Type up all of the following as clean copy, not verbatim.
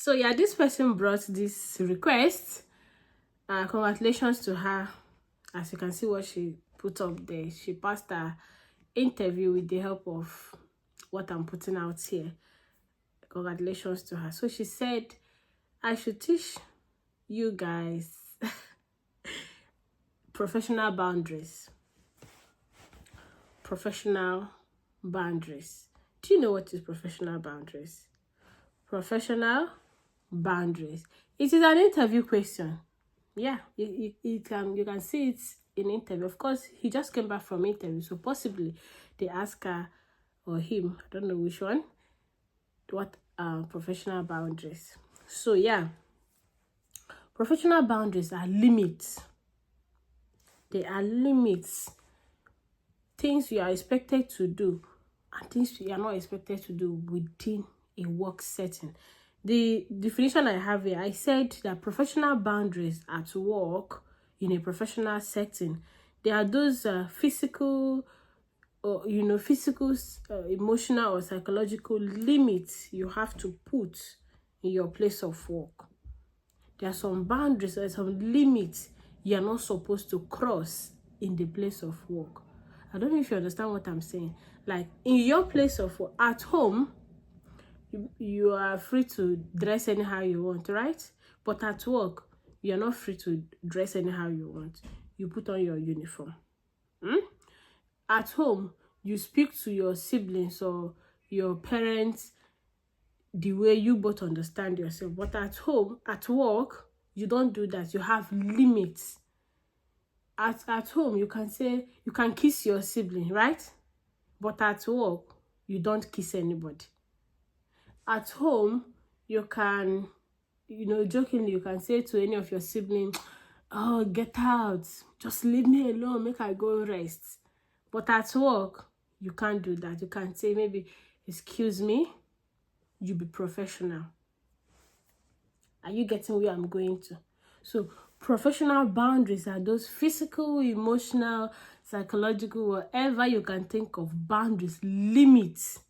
So yeah, this person brought this request. Congratulations to her. As you can see what she put up there, she passed her interview with the help of what I'm putting out here. Congratulations to her. So she said, I should teach you guys professional boundaries. Professional boundaries. Do you know what is professional boundaries? Professional boundaries. It is an interview question. Yeah, you can see it in interview. Of course, he just came back from interview, so possibly they ask her or him, I don't know which one, what professional boundaries. So yeah, professional boundaries are limits. They are limits. Things you are expected to do and things you are not expected to do within a work setting. The definition I have here, I said that professional boundaries at work in a professional setting, they are those physical or emotional or psychological limits you have to put in your place of work. There are some boundaries or some limits you are not supposed to cross in the place of work. I don't know if you understand what I'm saying. Like in your place of work, at home, you are free to dress anyhow you want, right? But at work, you're not free to dress anyhow you want. You put on your uniform. At home, you speak to your siblings or your parents the way you both understand yourself. But at home, at work, you don't do that. You have limits. At home, you can kiss your sibling, right? But at work, you don't kiss anybody. At home, you can, jokingly, you can say to any of your siblings, oh, get out. Just leave me alone. Make I go rest. But at work, you can't do that. You can say maybe, excuse me, you be professional. Are you getting where I'm going to? So professional boundaries are those physical, emotional, psychological, whatever you can think of boundaries, limits.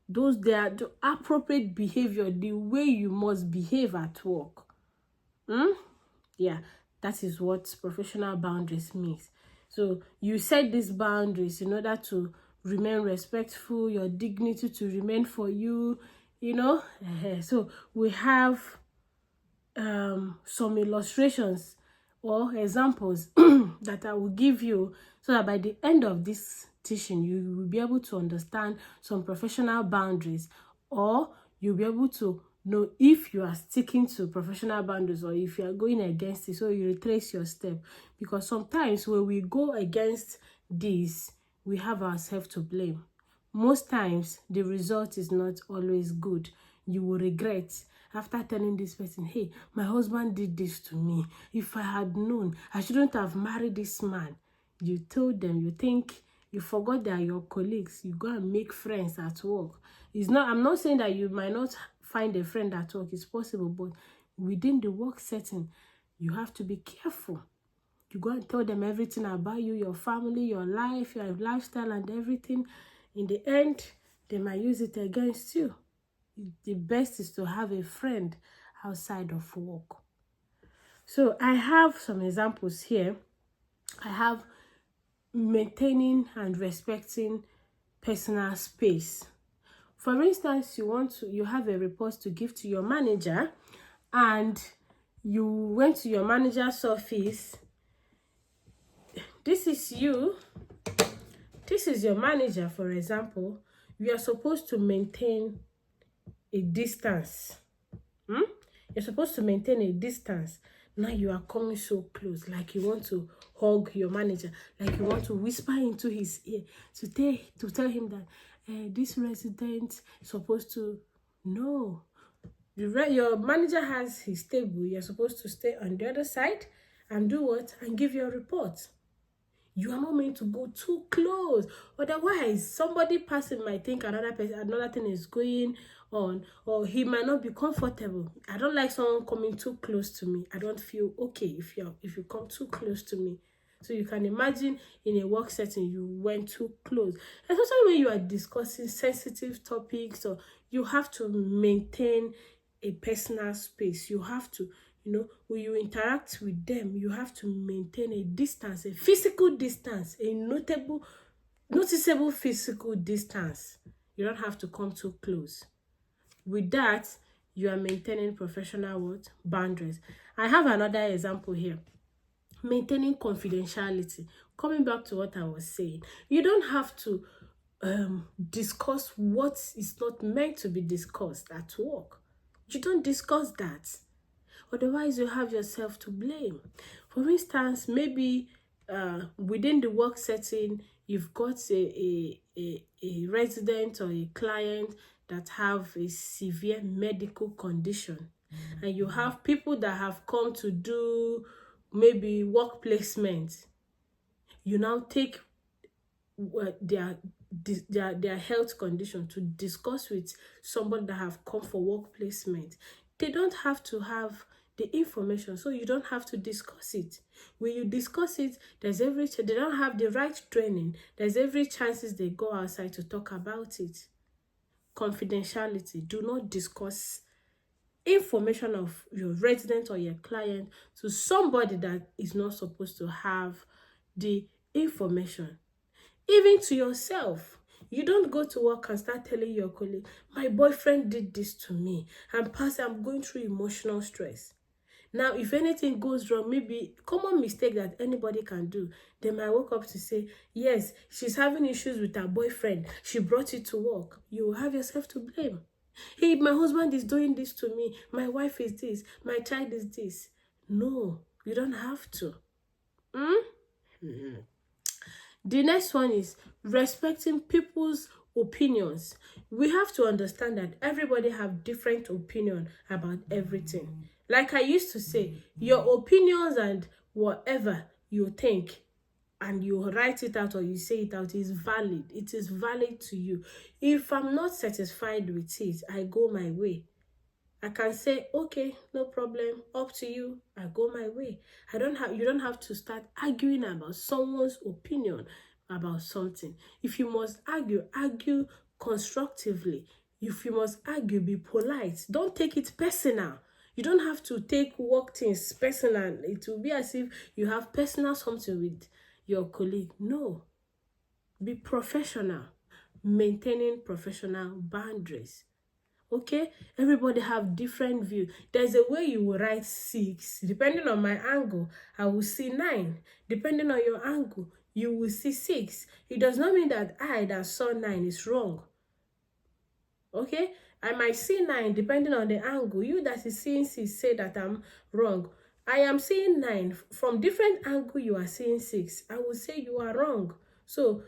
They are the appropriate behavior, the way you must behave at work. Yeah, that is what professional boundaries means. So you set these boundaries in order to remain respectful, your dignity to remain for you, So we have some illustrations or examples that I will give you so that by the end of this teaching, you will be able to understand some professional boundaries, or you'll be able to know if you are sticking to professional boundaries or if you are going against it, so you retrace your step. Because sometimes when we go against this, we have ourselves to blame. Most times, the result is not always good. You will regret after telling this person, hey, my husband did this to me. If I had known, I shouldn't have married this man. You told them, you think, you forgot that your colleagues, you go and make friends at work. I'm not saying that you might not find a friend at work. It's possible, but within the work setting, you have to be careful. You go and tell them everything about you, your family, your life, your lifestyle, and everything. In the end, they might use it against you. The best is to have a friend outside of work. So I have some examples here. I have maintaining and respecting personal space. For instance, you have a report to give to your manager, and you went to your manager's office. This is you. This is your manager, for example. You are supposed to maintain a distance. You're supposed to maintain a distance. Now you are coming so close, like you want to hug your manager, like you want to whisper into his ear to tell him that this resident is supposed to know. Your manager has his table. You're supposed to stay on the other side and do what? And give your report. You are not meant to go too close. Otherwise, somebody passing might think another thing is going on, or he might not be comfortable. I don't like someone coming too close to me. I don't feel okay if you come too close to me. So you can imagine in a work setting, you went too close. Especially when you are discussing sensitive topics, or You have to maintain a personal space. You have to, when you interact with them, you have to maintain a distance, a physical distance, a noticeable physical distance. You don't have to come too close. With that, you are maintaining professional what? Boundaries. I have another example here. Maintaining confidentiality. Coming back to what I was saying, you don't have to discuss what is not meant to be discussed at work. You don't discuss that. Otherwise, you have yourself to blame. For instance, maybe within the work setting, you've got a resident or a client that have a severe medical condition. And you have people that have come to do maybe work placement. You now take their health condition to discuss with somebody that have come for work placement. They don't have to have the information, so you don't have to discuss it. When you discuss it, they don't have the right training. There's every chances they go outside to talk about it. Confidentiality. Do not discuss information of your resident or your client to somebody that is not supposed to have the information. Even to yourself. You don't go to work and start telling your colleague, my boyfriend did this to me, and I'm going through emotional stress. Now, if anything goes wrong, maybe common mistake that anybody can do, they might wake up to say, yes, she's having issues with her boyfriend. She brought it to work. You will have yourself to blame. Hey, my husband is doing this to me. My wife is this. My child is this. No, you don't have to. The next one is respecting people's opinions. We have to understand that everybody have different opinion about everything. Like I used to say, your opinions and whatever you think and you write it out or you say it out is valid. It is valid to you. If I'm not satisfied with it, I go my way. I can say, okay, no problem, up to you, I go my way. You don't have to start arguing about someone's opinion about something. If you must argue, argue constructively. If you must argue, be polite. Don't take it personal. You don't have to take work things personal. It will be as if you have personal something with your colleague. No. Be professional. Maintaining professional boundaries. Okay, everybody have different view. There's a way you will write 6. Depending on my angle, I will see 9. Depending on your angle, you will see 6. It does not mean that I that saw 9 is wrong. Okay, I might see 9 depending on the angle. You that is seeing 6 say that I'm wrong. I am seeing 9 from different angle. You are seeing 6. I will say you are wrong. So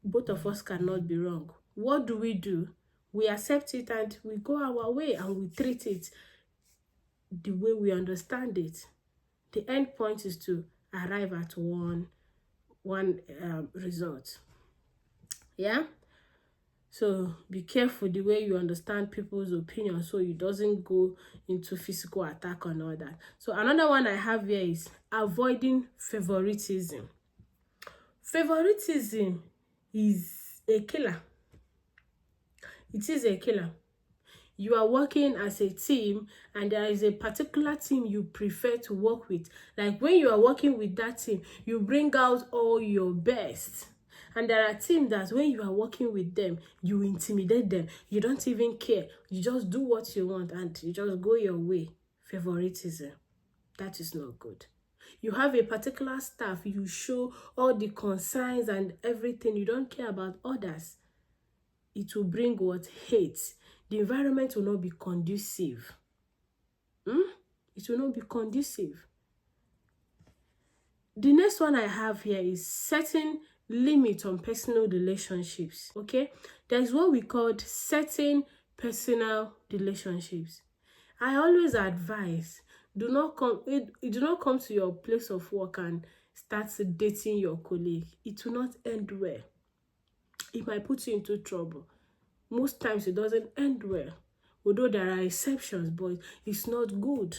both of us cannot be wrong. What do? We accept it and we go our way and we treat it the way we understand it. The end point is to arrive at one result. Yeah? So be careful the way you understand people's opinion so it doesn't go into physical attack and all that. So another one I have here is avoiding favoritism. Favoritism is a killer. It is a killer. You are working as a team and there is a particular team you prefer to work with. Like when you are working with that team, you bring out all your best. And there are teams that when you are working with them, you intimidate them. You don't even care. You just do what you want and you just go your way. Favoritism. That is not good. You have a particular staff. You show all the concerns and everything. You don't care about others. It will bring what? Hate. The environment will not be conducive. It will not be conducive. The next one I have here is setting limits on personal relationships. Okay, there's what we call setting personal relationships. I always advise, do not come to your place of work and start dating your colleague. It will not end well. It might put you into trouble. Most times it doesn't end well. Although there are exceptions, but it's not good.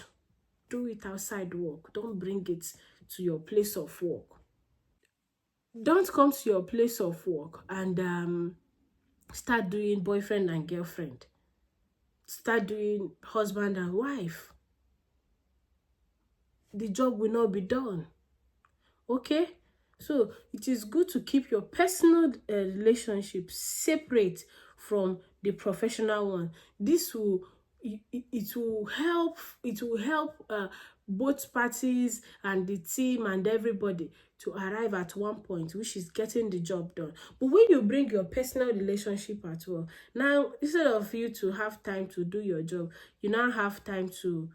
Do it outside work. Don't bring it to your place of work. Don't come to your place of work and start doing boyfriend and girlfriend. start doing husband and wife. The job will not be done. Okay, so it is good to keep your personal relationship separate from the professional one. This will it will help both parties and the team and everybody to arrive at one point, which is getting the job done. But when you bring your personal relationship at work, now instead of you to have time to do your job, you now have time to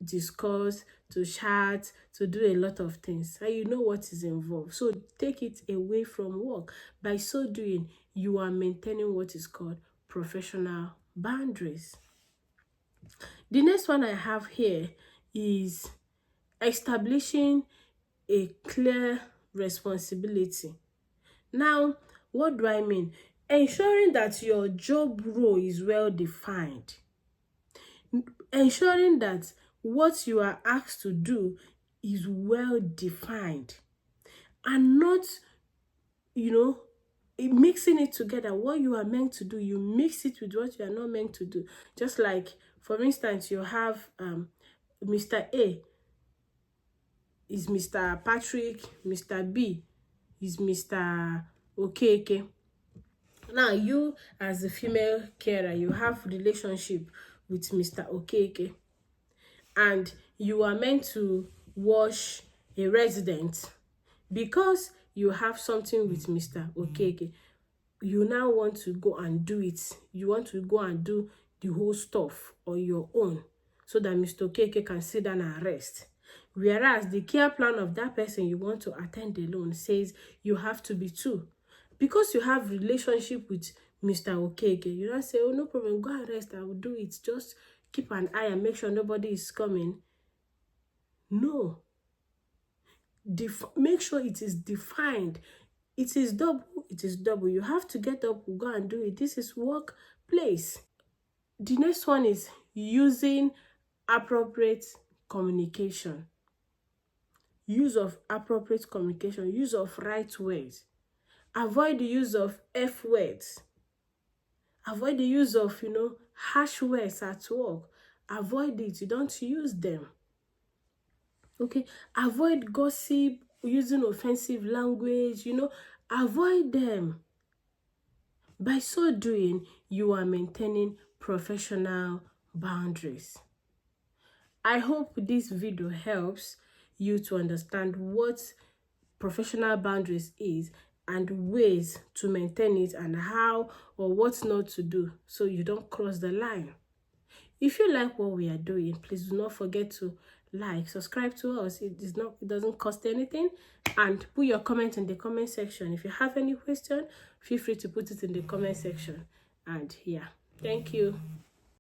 discuss, to chat, to do a lot of things, and you know what is involved. So take it away from work. By so doing, you are maintaining what is called professional boundaries. The next one I have here is establishing a clear responsibility. Now, what do I mean? Ensuring that your job role is well defined. Ensuring that what you are asked to do is well defined, and not, mixing it together. What you are meant to do, you mix it with what you are not meant to do. Just like, for instance, you have Mr. A is Mr. Patrick, Mr. B is Mr. Okeke. Now, you as a female carer, you have relationship with Mr. Okeke, and you are meant to wash a resident. Because you have something with Mr. Okeke, you now want to go and do it. You want to go and do the whole stuff on your own, so that Mr. Okeke can sit down and rest. Whereas the care plan of that person you want to attend alone says you have to be two. Because you have relationship with Mr. Okeke, you don't say, oh, no problem, go and rest, I will do it. Just keep an eye and make sure nobody is coming. No. Make sure it is defined. It is double, it is double. You have to get up, go and do it. This is workplace. The next one is using appropriate communication. Use of appropriate communication, use of right words. Avoid the use of F words. Avoid the use of, harsh words at work. Avoid it. You don't use them. Okay? Avoid gossip, using offensive language, avoid them. By so doing, you are maintaining professional boundaries. I hope this video helps you to understand what professional boundaries is and ways to maintain it, and how or what not to do so you don't cross the line. If you like what we are doing, please do not forget to like, subscribe to us. It doesn't cost anything, and put your comment in the comment section. If you have any question, feel free to put it in the comment section. And yeah, thank you.